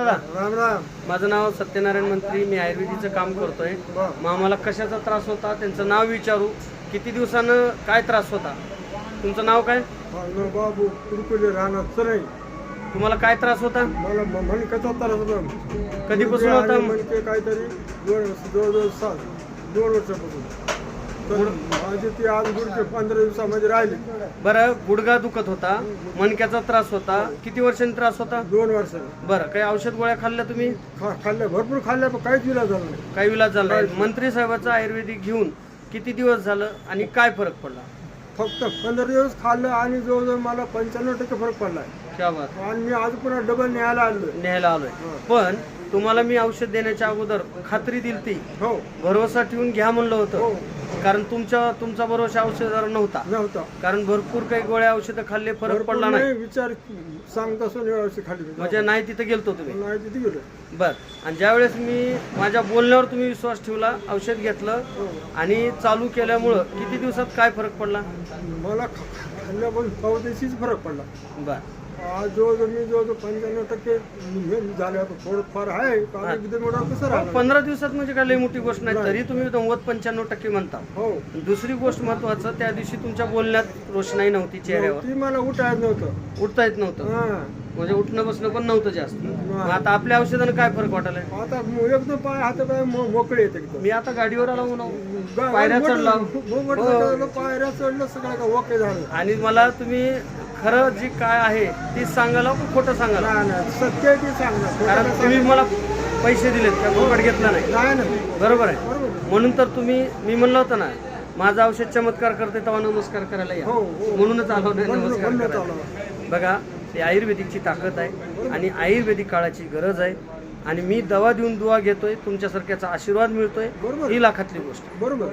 राम राम. माझं नाव सत्यनारायण मंत्री. मी आयुर्वेदिकचं काम करतोय. मग आम्हाला कशाचा त्रास होता त्यांचं नाव विचारू. किती दिवसानं काय त्रास होता? तुमचं नाव काय? माझं बाबू कुरकुले राहणार चरई. तुम्हाला काय त्रास होता? मला मणक्याचा त्रास होता. कधीपासून होता? म्हणजे काहीतरी जवळजवळ 2 वर्षापासून. तर माझी ती आज गुडघे 15 दिवसामध्ये राहिली. बरं, गुडघा दुखत होता, मणक्याचा त्रास होता. किती वर्षांनी त्रास होता? 2 वर्षांनी. बरं, काही औषध गोळ्या खाल्ल्या तुम्ही? खाल्ल्या, भरपूर खाल्ल्या, पण काहीच इलाज झाला नाही. काही इलाज झाला नाही. मंत्री साहेबाचं आयुर्वेदिक घेऊन किती दिवस झालं आणि काय फरक पडला? फक्त 15 दिवस खाल्लं आणि जवळजवळ मला 95% फरक पडलाय. क्या बात. आणि मी आज पुन्हा डबल न्यायला आलोय. न्यायला आलोय. पण तुम्हाला मी औषध देण्याच्या अगोदर खात्री दिलती, हो भरोसा ठेवून घ्या म्हणलं हो होतं. कारण तुमचा भरोसा औषधावर नव्हता. नव्हता. कारण भरपूर काही गोळ्या औषधं खाल्ले, फरक भरपूर पडला नाही. विचार सांगत असून व्यवस्थित खाली म्हणजे नाही तिथे गेलतो तुम्ही. नाही तिथे गेलो. बर. आणि ज्यावेळेस मी माझ्या बोलण्यावर तुम्ही विश्वास ठेवला, औषध घेतलं आणि चालू केल्यामुळं किती दिवसात काय फरक पडला? मला खाल्ल्यापासून पावदेशीच फरक पडला. बर. आज जवळजवळ 95% झाले. आता थोडंफार आहे. एकदम एवढा कसं राहणार? 15 दिवसात म्हणजे काय लई मोठी गोष्ट नाही. तरी तुम्ही 90-95% म्हणता. हो. दुसरी गोष्ट महत्वाचं, त्या दिवशी तुमच्या बोलण्यात रोषणाई नव्हती चेहऱ्यावर. ती मला उठायचं नव्हतं. उठता येत नव्हतं. हा. म्हणजे उठणं बसणं पण नव्हतं जास्त. मग आता आपल्या औषधानं काय फरक वाटायला? आता एकदम पाय हात पाय मोकळे येते एकदम. मी आता गाडीवर आलो म्हणून पायऱ्या चढला. पायऱ्या चढलं, सगळं का ओके झालं. आणि मला तुम्ही खरं जी काय आहे तीच सांगायला का खोटं सांगायला? नाही, सत्य ती सांगणार. कारण तुम्ही मला पैसे दिलेत, त्या फुकट घेतला नाही. नाही नाही. बरोबर आहे. बरोबर. म्हणून तर मी म्हणलं होतं ना, माझं औषध चमत्कार करते तेव्हा नमस्कार करायला या. हो, हो. म्हणूनच आलो नाही नमस्कार म्हणूनच करायला. बघा, ही आयुर्वेदिकची ताकद आहे आणि आयुर्वेदिक काळाची गरज आहे. आणि मी दवा देऊन दुवा घेतोय, तुमच्यासारख्याचा आशीर्वाद मिळतोय. बरोबर. ही लाखातली गोष्ट आहे. बरोबर.